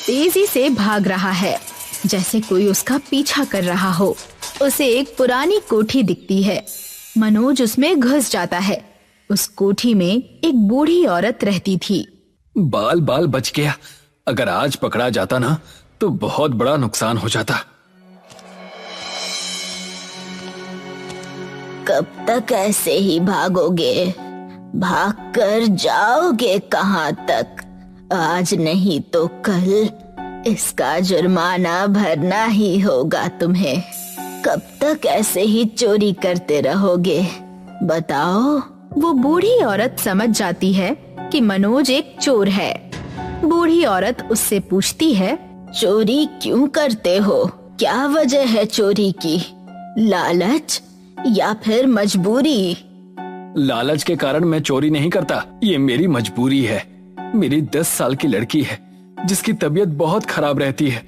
तेजी से भाग रहा है, जैसे कोई उसका पीछा कर रहा हो। उसे एक पुरानी कोठी दिखती है। मनोज उसमें घुस जाता है। उस कोठी में एक बूढ़ी औरत रहती थी। बाल बाल बच गया। अगर आज पकड़ा जाता ना तो बहुत बड़ा नुकसान हो जाता। कब तक ऐसे ही भागोगे? भागकर जाओगे कहाँ तक? आज नहीं तो कल इसका जुर्माना भरना ही होगा तुम्हें। कब तक ऐसे ही चोरी करते रहोगे? बताओ। वो बूढ़ी औरत समझ जाती है कि मनोज एक चोर है। बूढ़ी औरत उससे पूछती है, चोरी क्यों करते हो? क्या वजह है चोरी की? लालच या फिर मजबूरी? लालच के कारण मैं चोरी नहीं करता, ये मेरी मजबूरी है। मेरी 10 साल की लड़की है जिसकी तबीयत बहुत खराब रहती है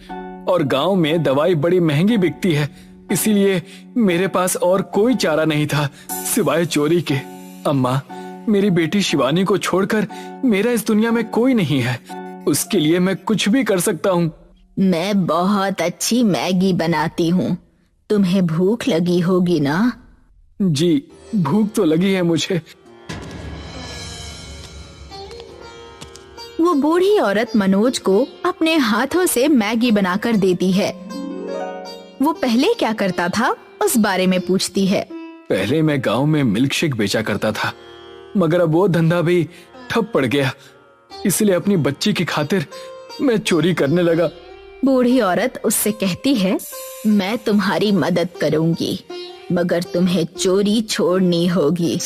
और गांव में दवाई बड़ी महंगी बिकती है, इसीलिए मेरे पास और कोई चारा नहीं था सिवाय चोरी के। अम्मा, मेरी बेटी शिवानी को छोड़कर मेरा इस दुनिया में कोई नहीं है। उसके लिए मैं कुछ भी कर सकता हूँ। मैं बहुत अच्छी मैगी बनाती हूँ। तुम्हें भूख लगी होगी ना? जी, भूख तो लगी है मुझे। वो बूढ़ी औरत मनोज को अपने हाथों से मैगी बनाकर देती है। वो पहले क्या करता था उस बारे में पूछती है। पहले मैं गांव में मिल्क शेक बेचा करता था, मगर अब वो धंधा भी ठप पड़ गया, इसलिए अपनी बच्ची की खातिर मैं चोरी करने लगा। बूढ़ी औरत उससे कहती है, मैं तुम्हारी मदद करूंगी, मगर तुम्हें चोरी छोड़नी होगी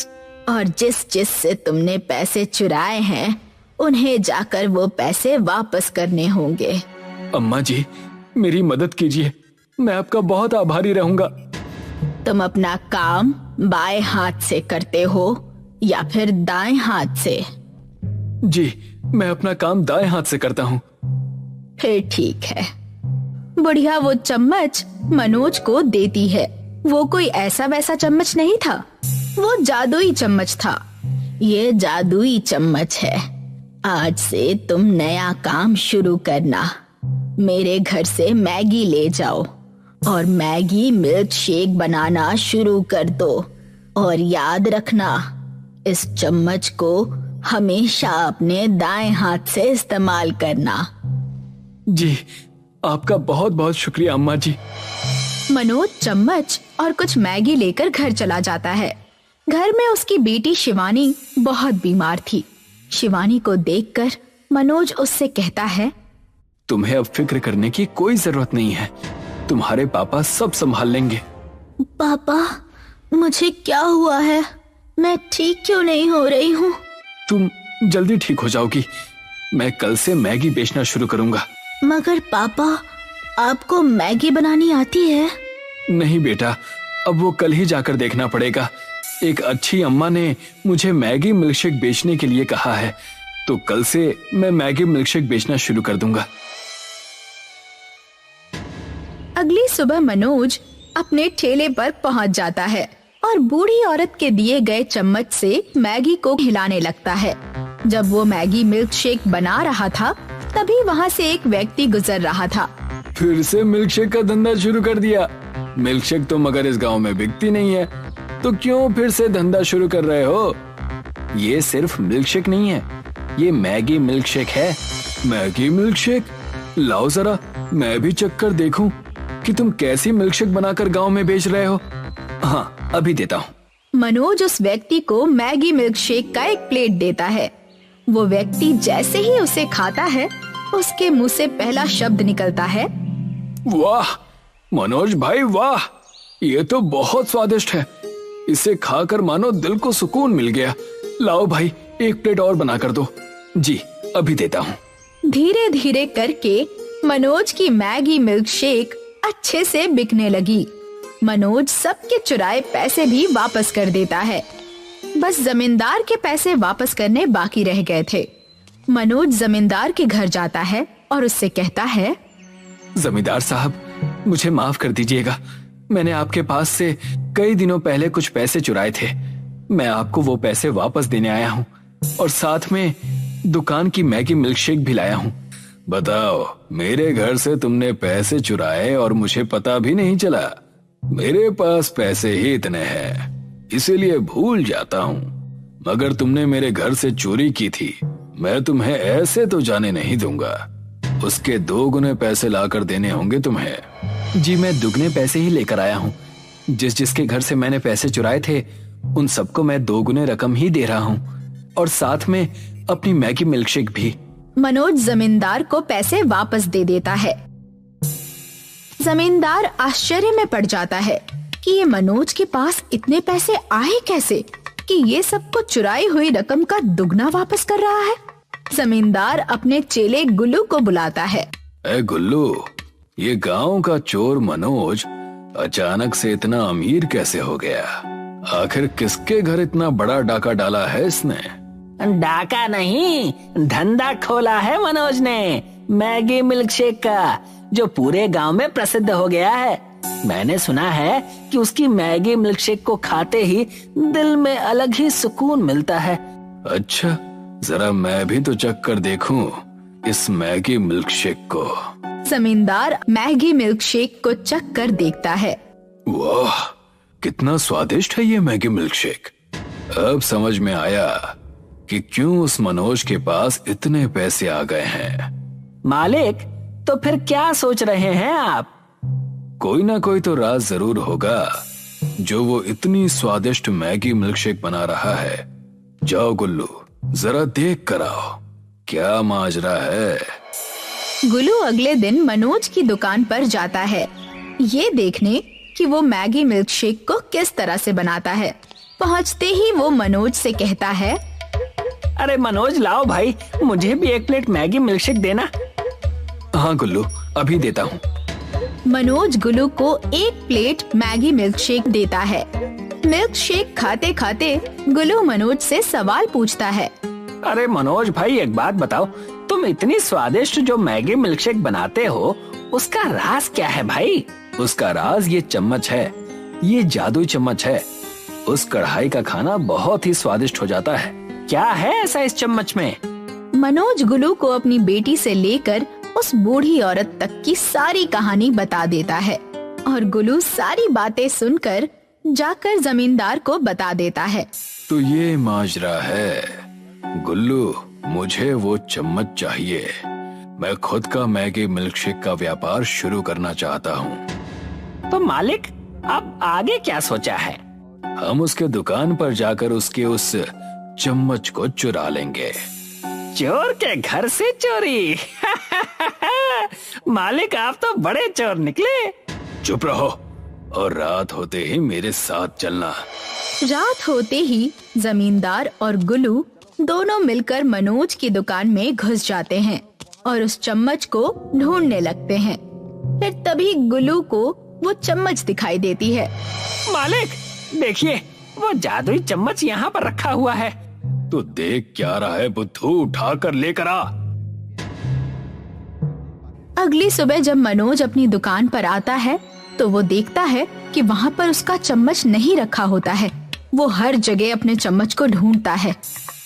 और जिस से तुमने पैसे चुराए हैं उन्हें जाकर वो पैसे वापस करने होंगे। अम्मा जी, मेरी मदद कीजिए, मैं आपका बहुत आभारी रहूंगा। तुम अपना काम बाएं हाथ से करते हो या फिर दाएं हाथ से? जी, मैं अपना काम दाएं हाथ से करता हूँ। फिर ठीक है। बुढ़िया वो चम्मच मनोज को देती है। वो कोई ऐसा वैसा चम्मच नहीं था, वो जादुई चम्मच था। ये जादुई चम्मच है। आज से तुम नया काम शुरू करना। मेरे घर से मैगी ले जाओ और मैगी मिल्क शेक बनाना शुरू कर दो। और याद रखना, इस चम्मच को हमेशा अपने दाएं हाथ से इस्तेमाल करना। जी, आपका बहुत बहुत शुक्रिया अम्मा जी। मनोज चम्मच और कुछ मैगी लेकर घर चला जाता है। घर में उसकी बेटी शिवानी बहुत बीमार थी। शिवानी को देखकर मनोज उससे कहता है, तुम्हें अब फिक्र करने की कोई जरूरत नहीं है, तुम्हारे पापा सब संभाल लेंगे। पापा, मुझे क्या हुआ है? मैं ठीक क्यों नहीं हो रही हूँ? तुम जल्दी ठीक हो जाओगी। मैं कल से मैगी बेचना शुरू करूंगा। मगर पापा, आपको मैगी बनानी आती है? नहीं बेटा, अब वो कल ही जाकर देखना पड़ेगा। एक अच्छी अम्मा ने मुझे मैगी मिल्कशेक बेचने के लिए कहा है, तो कल से मैं मैगी मिल्कशेक बेचना शुरू कर दूंगा। अगली सुबह मनोज अपने ठेले पर पहुंच जाता है और बूढ़ी औरत के दिए गए चम्मच से मैगी को हिलाने लगता है। जब वो मैगी मिल्कशेक बना रहा था, तभी वहाँ से एक व्यक्ति गुजर रहा था। फिर से मिल्कशेक का धंधा शुरू कर दिया। मिल्कशेक तो मगर इस गांव में बिकती नहीं है, तो क्यों फिर से धंधा शुरू कर रहे हो? ये सिर्फ मिल्कशेक नहीं है, ये मैगी मिल्कशेक है। Maggi milkshake? लाओ जरा मैं भी चक्कर देखूं कि तुम कैसी मिल्कशेक बनाकर गांव में बेच रहे हो। हाँ, अभी देता हूँ। मनोज उस व्यक्ति को मैगी मिल्कशेक का एक प्लेट देता है। वो व्यक्ति जैसे ही उसे खाता है, उसके मुंह से पहला शब्द निकलता है, वाह मनोज भाई वाह, ये तो बहुत स्वादिष्ट है। इसे खाकर मानो दिल को सुकून मिल गया। लाओ भाई, एक प्लेट और बना कर दो। जी, अभी देता हूँ। धीरे धीरे करके मनोज की मैगी मिल्कशेक अच्छे से बिकने लगी। मनोज सबके चुराए पैसे भी वापस कर देता है। बस जमींदार के पैसे वापस करने बाकी रह गए थे। मनोज जमींदार के घर जाता है और उससे कहता है, जमींदार साहब, मुझे माफ कर दीजिएगा। मैंने आपके पास से कई दिनों पहले कुछ पैसे चुराए थे। मैं आपको वो पैसे वापस देने आया हूँ और साथ में दुकान की मैगी मिल्कशेक भी लाया हूँ। बताओ, मेरे घर से तुमने पैसे चुराए और मुझे पता भी नहीं चला। मेरे पास पैसे ही इतने हैं, इसीलिए भूल जाता हूँ। मगर तुमने मेरे घर से चोरी की थी, मैं तुम्हें ऐसे तो जाने नहीं दूंगा। उसके 2 गुने पैसे लाकर देने होंगे तुम्हें। जी मैं दुगने पैसे ही लेकर आया हूँ। जिसके घर से मैंने पैसे चुराए थे उन सबको मैं 2 गुने रकम ही दे रहा हूँ, और साथ में अपनी मैगी मिल्कशेक भी। मनोज जमींदार को पैसे वापस दे देता है। जमींदार आश्चर्य में पड़ जाता है कि ये मनोज के पास इतने पैसे आए कैसे कि ये सबको चुराई हुई रकम का दुगना वापस कर रहा है। जमींदार अपने चेले गुल्लू को बुलाता है। ए गुल्लू, ये गांव का चोर मनोज अचानक से इतना अमीर कैसे हो गया? आखिर किसके घर इतना बड़ा डाका डाला है इसने? डाका नहीं, धंधा खोला है मनोज ने मैगी मिल्कशेक का, जो पूरे गांव में प्रसिद्ध हो गया है। मैंने सुना है कि उसकी मैगी मिल्कशेक को खाते ही दिल में अलग ही सुकून मिलता है। अच्छा, जरा मैं भी तो चख कर देखूं इस मैगी मिल्कशेक को। जमींदार मैगी मिल्कशेक को चख कर देखता है। वाह, कितना स्वादिष्ट है ये मैगी मिल्कशेक। अब समझ में आया कि क्यों उस मनोज के पास इतने पैसे आ गए हैं। मालिक, तो फिर क्या सोच रहे हैं आप? कोई ना कोई तो राज जरूर होगा जो वो इतनी स्वादिष्ट मैगी मिल्कशेक बना रहा है। जाओ गुल्लू, जरा देख कर आओ क्या माजरा है। गुल्लू अगले दिन मनोज की दुकान पर जाता है, ये देखने कि वो मैगी मिल्कशेक को किस तरह से बनाता है। पहुंचते ही वो मनोज से कहता है, अरे मनोज, लाओ भाई, मुझे भी 1 प्लेट मैगी मिल्कशेक देना। हाँ गुल्लू, अभी देता हूँ। मनोज गुल्लू को 1 प्लेट मैगी मिल्कशेक देता है। मिल्कशेक खाते खाते गुल्लू मनोज से सवाल पूछता है। अरे मनोज भाई, एक बात बताओ, तुम इतनी स्वादिष्ट जो मैगी मिल्कशेक बनाते हो, उसका राज क्या है भाई? उसका राज ये चम्मच है, ये जादुई चम्मच है। उस कढ़ाई का खाना बहुत ही स्वादिष्ट हो जाता है। क्या है ऐसा इस चम्मच में? मनोज गुल्लू को अपनी बेटी से लेकर उस बूढ़ी औरत तक की सारी कहानी बता देता है, और गुल्लू सारी बातें सुनकर जाकर जमींदार को बता देता है। तो ये माजरा है गुल्लू, मुझे वो चम्मच चाहिए। मैं खुद का मैगी मिल्कशेक का व्यापार शुरू करना चाहता हूँ। तो मालिक, अब आगे क्या सोचा है? हम उसके दुकान पर जाकर उसके उस चम्मच को चुरा लेंगे। चोर के घर से चोरी? मालिक, आप तो बड़े चोर निकले। चुप रहो और रात होते ही मेरे साथ चलना। रात होते ही जमींदार और गुल्लू दोनों मिलकर मनोज की दुकान में घुस जाते हैं और उस चम्मच को ढूंढने लगते हैं। फिर तभी गुल्लू को वो चम्मच दिखाई देती है। मालिक, देखिए, वो जादुई चम्मच यहाँ पर रखा हुआ है। तो देख क्या रहा है बुद्धू, उठा कर लेकर आ। अगली सुबह जब मनोज अपनी दुकान पर आता है तो वो देखता है कि वहाँ पर उसका चम्मच नहीं रखा होता है। वो हर जगह अपने चम्मच को ढूंढता है,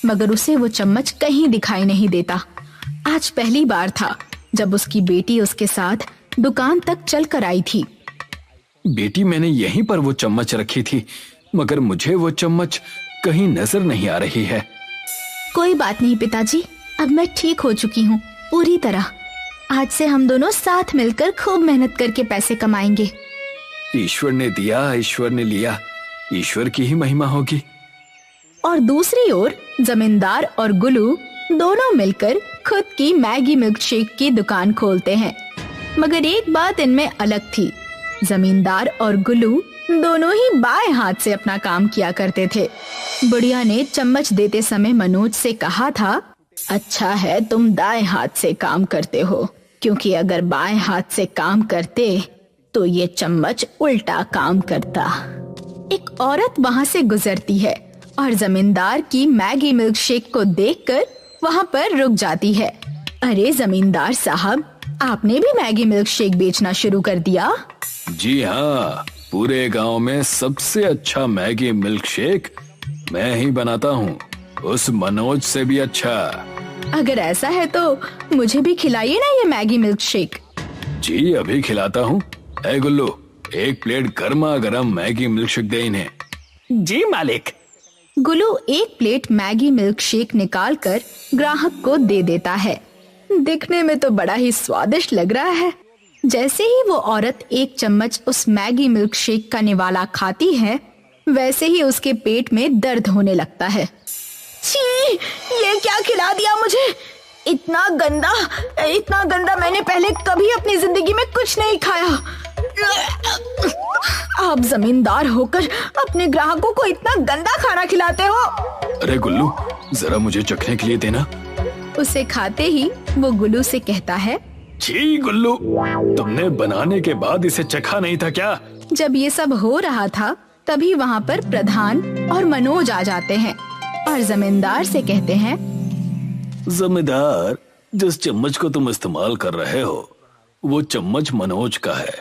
मगर उसे वो चम्मच कहीं दिखाई नहीं देता। आज पहली बार था जब उसकी बेटी उसके साथ दुकान तक चल कर आई थी। बेटी, मैंने यहीं पर वो चम्मच रखी थी, मगर मुझे वो चम्मच कहीं नजर नहीं आ रही है। कोई बात नहीं पिताजी, अब मैं ठीक हो चुकी हूँ पूरी तरह। आज से हम दोनों साथ मिलकर खूब मेहनत करके पैसे कमाएंगे। ईश्वर ने दिया, ईश्वर ने लिया, ईश्वर की ही महिमा होगी। और दूसरी ओर जमींदार और गुल्लू दोनों मिलकर खुद की मैगी मिल्कशेक की दुकान खोलते हैं। मगर एक बात इनमें अलग थी, जमींदार और गुल्लू दोनों ही बाएं हाथ से अपना काम किया करते थे। बुढ़िया ने चम्मच देते समय मनोज से कहा था, अच्छा है तुम दाएं हाथ से काम करते हो, क्योंकि अगर बाएं हाथ से काम करते तो ये चम्मच उल्टा काम करता। एक औरत वहाँ से गुजरती है और जमींदार की मैगी मिल्कशेक को देखकर वहाँ पर रुक जाती है। अरे जमींदार साहब, आपने भी मैगी मिल्कशेक बेचना शुरू कर दिया? जी हाँ, पूरे गांव में सबसे अच्छा मैगी मिल्कशेक मैं ही बनाता हूँ, उस मनोज से भी अच्छा। अगर ऐसा है तो मुझे भी खिलाइए ना ये मैगी मिल्क शेक। जी अभी खिलाता हूँ। ए गुल्लू, एक प्लेट गर्मा गर्म मैगी मिल्क शेक दे इन्हें। जी मालिक। गुल्लू एक प्लेट मैगी मिल्क शेक निकाल कर ग्राहक को दे देता है। दिखने में तो बड़ा ही स्वादिष्ट लग रहा है। जैसे ही वो औरत एक चम्मच उस मैगी मिल्क शेक का निवाला खाती है, वैसे ही उसके पेट में दर्द होने लगता है। छी, ये क्या खिला दिया मुझे? इतना गंदा मैंने पहले कभी अपनी जिंदगी में कुछ नहीं खाया। आप जमींदार होकर अपने ग्राहकों को इतना गंदा खाना खिलाते हो। अरे गुल्लू, जरा मुझे चखने के लिए देना। उसे खाते ही वो गुल्लू से कहता है, छी गुल्लू, तुमने बनाने के बाद इसे चखा नहीं था क्या? जब ये सब हो रहा था तभी वहाँ पर प्रधान और मनोज आ जाते हैं और जमींदार से कहते हैं, जमींदार, जिस चम्मच को तुम इस्तेमाल कर रहे हो वो चम्मच मनोज का है,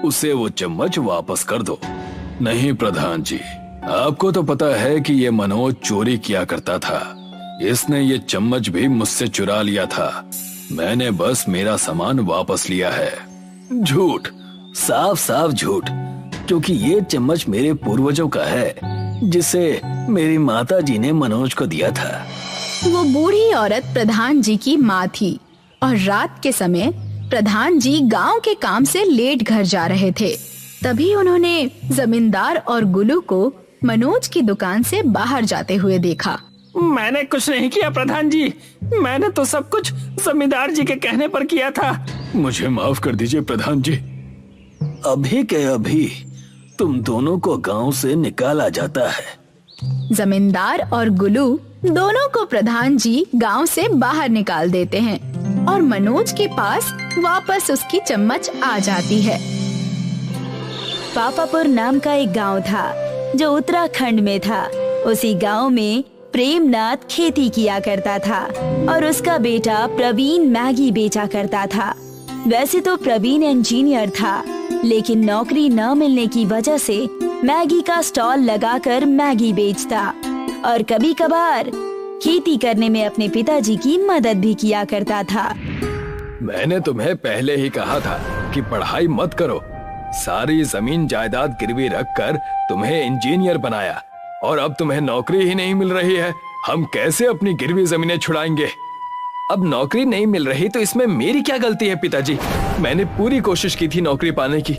उसे वो चम्मच वापस कर दो। नहीं प्रधान जी, आपको तो पता है कि ये मनोज चोरी किया करता था। इसने ये चम्मच भी मुझसे चुरा लिया था। मैंने बस मेरा सामान वापस लिया है। झूठ, साफ साफ झूठ, क्योंकि ये चम्मच मेरे पूर्वजों का है जिसे मेरी माता जी ने मनोज को दिया था। वो बूढ़ी औरत प्रधान जी की माँ थी और रात के समय प्रधान जी गांव के काम से लेट घर जा रहे थे। तभी उन्होंने जमींदार और गुल्लू को मनोज की दुकान से बाहर जाते हुए देखा। मैंने कुछ नहीं किया प्रधान जी, मैंने तो सब कुछ जमींदार जी के कहने पर किया था। मुझे माफ कर दीजिए प्रधान जी। अभी के अभी तुम दोनों को गांव से निकाला जाता है। जमींदार और गुल्लू दोनों को प्रधान जी गांव से बाहर निकाल देते हैं और मनोज के पास वापस उसकी चम्मच आ जाती है। पापापुर नाम का एक गांव था जो उत्तराखंड में था। उसी गांव में प्रेमनाथ खेती किया करता था और उसका बेटा प्रवीण मैगी बेचा करता था। वैसे तो प्रवीण इंजीनियर था, लेकिन नौकरी न मिलने की वजह से मैगी का स्टॉल लगाकर मैगी बेचता और कभी कभार खेती करने में अपने पिताजी की मदद भी किया करता था। मैंने तुम्हें पहले ही कहा था कि पढ़ाई मत करो। सारी जमीन जायदाद गिरवी रखकर तुम्हें इंजीनियर बनाया और अब तुम्हें नौकरी ही नहीं मिल रही है। हम कैसे अपनी गिरवी जमीनें छुड़ाएंगे? अब नौकरी नहीं मिल रही तो इसमें मेरी क्या गलती है पिताजी? मैंने पूरी कोशिश की थी नौकरी पाने की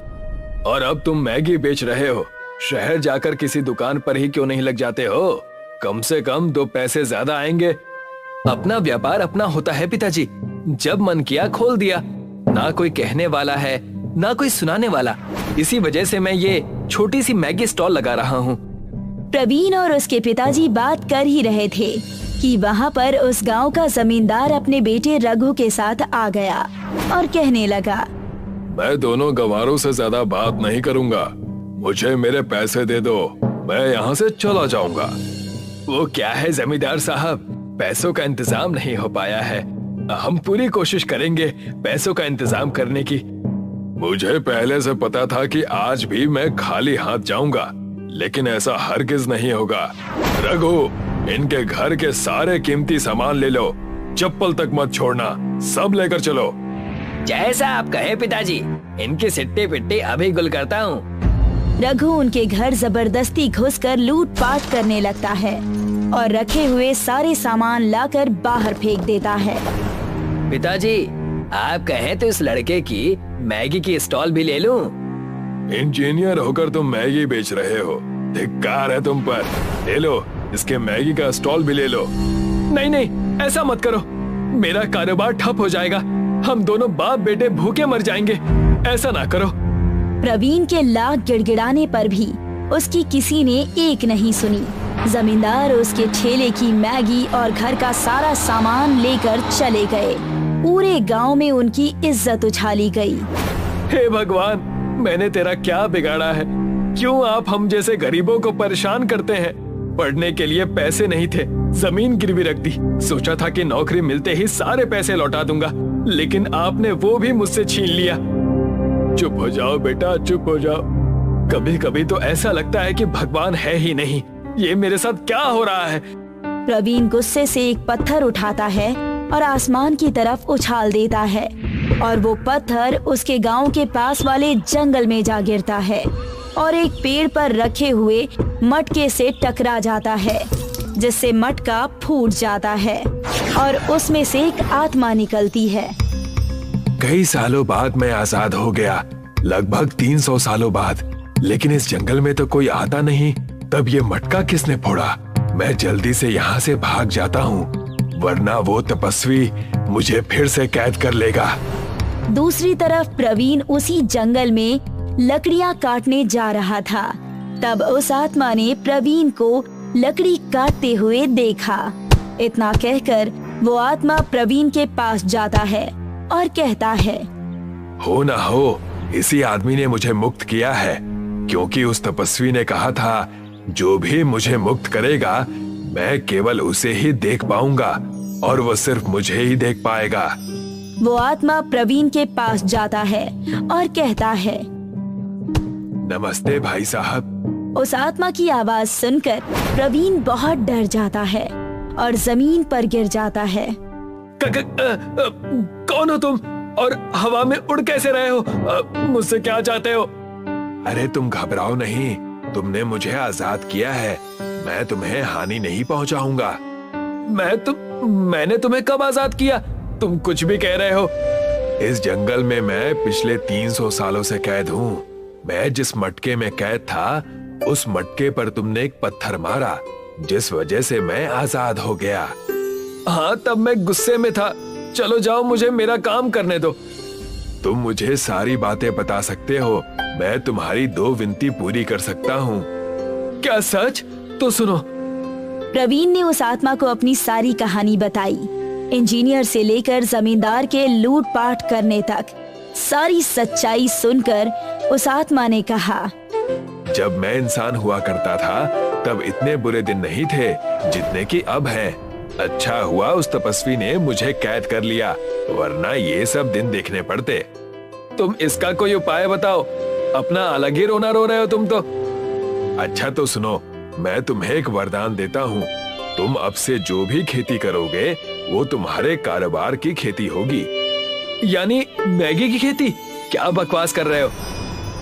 और अब तुम मैगी बेच रहे हो। शहर जाकर किसी दुकान पर ही क्यों नहीं लग जाते हो? कम से कम 2 पैसे ज्यादा आएंगे। अपना व्यापार अपना होता है पिताजी, जब मन किया खोल दिया। ना कोई कहने वाला है ना कोई सुनाने वाला, इसी वजह से मैं ये छोटी सी मैगी स्टॉल लगा रहा हूँ। प्रवीण और उसके पिताजी बात कर ही रहे थे कि वहाँ पर उस गांव का जमींदार अपने बेटे रघु के साथ आ गया और कहने लगा, मैं दोनों गवारों से ज्यादा बात नहीं करूंगा, मुझे मेरे पैसे दे दो, मैं यहाँ से चला जाऊंगा। वो क्या है जमींदार साहब, पैसों का इंतजाम नहीं हो पाया है। हम पूरी कोशिश करेंगे पैसों का इंतजाम करने की। मुझे पहले से पता था कि आज भी मैं खाली हाथ जाऊंगा, लेकिन ऐसा हरगिज नहीं होगा। रघु, इनके घर के सारे कीमती सामान ले लो, चप्पल तक मत छोड़ना, सब लेकर चलो। जैसा आप कहे पिताजी, इनके सिट्टे पिट्टे अभी गुल करता हूँ। रघु उनके घर जबरदस्ती घुसकर लूटपाट करने लगता है और रखे हुए सारे सामान लाकर बाहर फेंक देता है। पिताजी, आप कहें तो इस लड़के की मैगी की स्टॉल भी ले लूं? इंजीनियर होकर तुम मैगी बेच रहे हो, धिक्कार है तुम पर। ले लो, इसके मैगी का स्टॉल भी ले लो। नहीं नहीं, ऐसा मत करो, मेरा कारोबार ठप हो जाएगा। हम दोनों बाप बेटे भूखे मर जाएंगे, ऐसा ना करो। प्रवीण के लाख गिड़गिड़ाने पर भी उसकी किसी ने एक नहीं सुनी। जमींदार उसके ठेले की मैगी और घर का सारा सामान लेकर चले गए। पूरे गांव में उनकी इज्जत उछाली गई। हे भगवान, मैंने तेरा क्या बिगाड़ा है? क्यों आप हम जैसे गरीबों को परेशान करते हैं? पढ़ने के लिए पैसे नहीं थे, जमीन गिरवी रख दी। सोचा था कि नौकरी मिलते ही सारे पैसे लौटा दूंगा, लेकिन आपने वो भी मुझसे छीन लिया। चुप हो जाओ बेटा, चुप हो जाओ। कभी कभी तो ऐसा लगता है कि भगवान है ही नहीं। ये मेरे साथ क्या हो रहा है? प्रवीण गुस्से से एक पत्थर उठाता है और आसमान की तरफ उछाल देता है और वो पत्थर उसके गांव के पास वाले जंगल में जा गिरता है और एक पेड़ पर रखे हुए मटके से टकरा जाता है, जिससे मटका फूट जाता है और उसमें से एक आत्मा निकलती है। कई सालों बाद मैं आजाद हो गया, लगभग 300 सालों बाद। लेकिन इस जंगल में तो कोई आता नहीं। तब ये मटका किसने फोड़ा? मैं जल्दी से यहाँ से भाग जाता हूँ, वरना वो तपस्वी मुझे फिर से कैद कर लेगा। दूसरी तरफ प्रवीण उसी जंगल में लकड़ियाँ काटने जा रहा था। तब उस आत्मा ने प्रवीण को लकड़ी काटते हुए देखा। इतना कहकर वो आत्मा प्रवीण के पास जाता है और कहता है, हो ना हो, इसी आदमी ने मुझे मुक्त किया है, क्योंकि उस तपस्वी ने कहा था जो भी मुझे मुक्त करेगा मैं केवल उसे ही देख पाऊंगा और वो सिर्फ मुझे ही देख पाएगा। वो आत्मा प्रवीण के पास जाता है और कहता है, नमस्ते भाई साहब। उस आत्मा की आवाज सुनकर प्रवीण बहुत डर जाता है और जमीन पर गिर जाता है। कौन हो तुम और हवा में उड़ कैसे रहे हो? मुझसे क्या चाहते हो? अरे तुम घबराओ नहीं, तुमने मुझे आजाद किया है, मैं तुम्हें हानि नहीं पहुंचाऊंगा। मैंने तुम्हें कब आजाद किया? तुम कुछ भी कह रहे हो। इस जंगल में मैं पिछले 300 सालों से कैद हूँ। मैं जिस मटके में कैद था, उस मटके पर तुमने एक पत्थर मारा, जिस वजह से मैं आजाद हो गया। हाँ, तब मैं गुस्से में था। चलो जाओ, मुझे मेरा काम करने दो। तुम मुझे सारी बातें बता सकते हो, मैं तुम्हारी 2 विनती पूरी कर सकता हूँ। क्या सच? तो सुनो। प्रवीण ने उस आत्मा को अपनी सारी कहानी बताई। इंजीनियर से लेकर जमींदार के लूटपाट करने तक सारी सच्चाई सुनकर उस आत्मा ने कहा, जब मैं इंसान हुआ करता था तब इतने बुरे दिन नहीं थे जितने कि अब हैं। अच्छा हुआ उस तपस्वी ने मुझे कैद कर लिया, वरना ये सब दिन देखने पड़ते। तुम इसका कोई उपाय बताओ, अपना अलग ही रोना रो रहे हो तुम तो। अच्छा तो सुनो, मैं तुम्हें एक वरदान देता हूँ। तुम अब से जो भी खेती करोगे वो तुम्हारे कारोबार की खेती होगी। यानी मैगी की खेती? क्या बकवास कर रहे हो?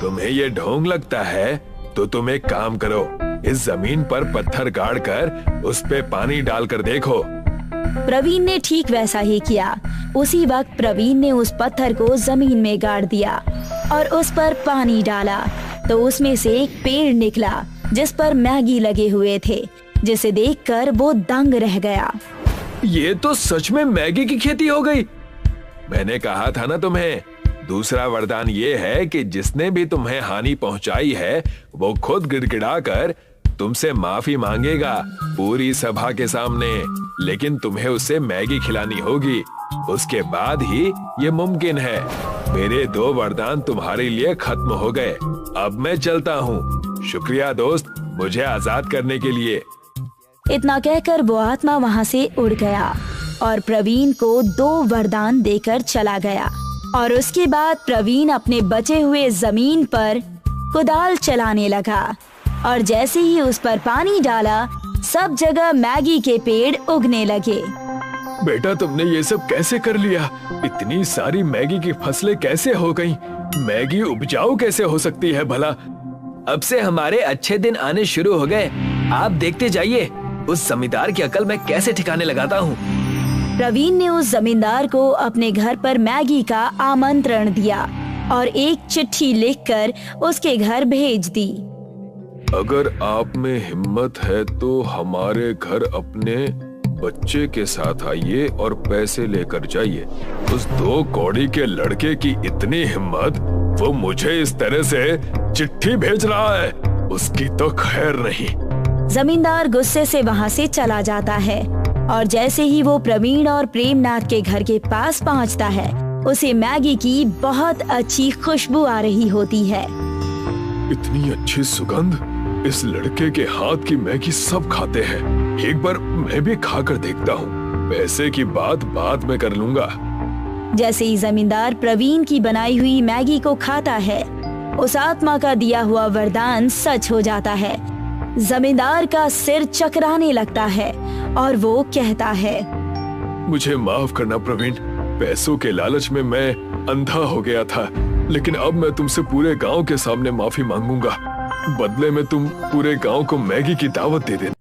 तुम्हें ये ढोंग लगता है तो तुम एक काम करो, इस जमीन पर पत्थर गाड़ कर उस पे पानी डालकर देखो। प्रवीण ने ठीक वैसा ही किया। उसी वक्त प्रवीण ने उस पत्थर को जमीन में गाड़ दिया और उस पर पानी डाला तो उसमें से एक पेड़ निकला जिस पर मैगी लगे हुए थे, जिसे देखकर वो दंग रह गया। ये तो सच में मैगी की खेती हो गई। मैंने कहा था ना तुम्हें। दूसरा वरदान ये है कि जिसने भी तुम्हें हानि पहुंचाई है वो खुद गिड़गिड़ाकर तुमसे माफी मांगेगा पूरी सभा के सामने, लेकिन तुम्हें उसे मैगी खिलानी होगी। उसके बाद ही ये मुमकिन है। मेरे 2 वरदान तुम्हारे लिए खत्म हो गए। अब मैं चलता हूँ। शुक्रिया दोस्त, मुझे आजाद करने के लिए। इतना कहकर वो आत्मा वहाँ से उड़ गया और प्रवीण को 2 वरदान देकर चला गया। और उसके बाद प्रवीण अपने बचे हुए जमीन पर कुदाल चलाने लगा और जैसे ही उस पर पानी डाला, सब जगह मैगी के पेड़ उगने लगे। बेटा, तुमने ये सब कैसे कर लिया? इतनी सारी मैगी की फसलें कैसे हो गईं? मैगी उपजाऊ कैसे हो सकती है भला? अब से हमारे अच्छे दिन आने शुरू हो गए। आप देखते जाइए, उस जमींदार की अकल मैं कैसे ठिकाने लगाता हूँ। प्रवीण ने उस जमींदार को अपने घर पर मैगी का आमंत्रण दिया और एक चिट्ठी लिखकर उसके घर भेज दी। अगर आप में हिम्मत है तो हमारे घर अपने बच्चे के साथ आइए और पैसे लेकर जाइए। उस 2 कौड़ी के लड़के की इतनी हिम्मत, वो मुझे इस तरह से चिट्ठी भेज रहा है, उसकी तो खैर नहीं। जमींदार गुस्से से वहाँ से चला जाता है और जैसे ही वो प्रवीण और प्रेमनाथ के घर के पास पहुँचता है, उसे मैगी की बहुत अच्छी खुशबू आ रही होती है। इतनी अच्छी सुगंध, इस लड़के के हाथ की मैगी सब खाते हैं। एक बार मैं भी खाकर देखता हूँ। पैसे की बात बाद में कर लूंगा। जैसे ही जमींदार प्रवीण की बनाई हुई मैगी को खाता है, उस आत्मा का दिया हुआ वरदान सच हो जाता है। जमींदार का सिर चकराने लगता है और वो कहता है, मुझे माफ करना प्रवीण। पैसों के लालच में मैं अंधा हो गया था, लेकिन अब मैं तुमसे पूरे गांव के सामने माफी मांगूंगा। बदले में तुम पूरे गांव को मैगी की दावत दे देना।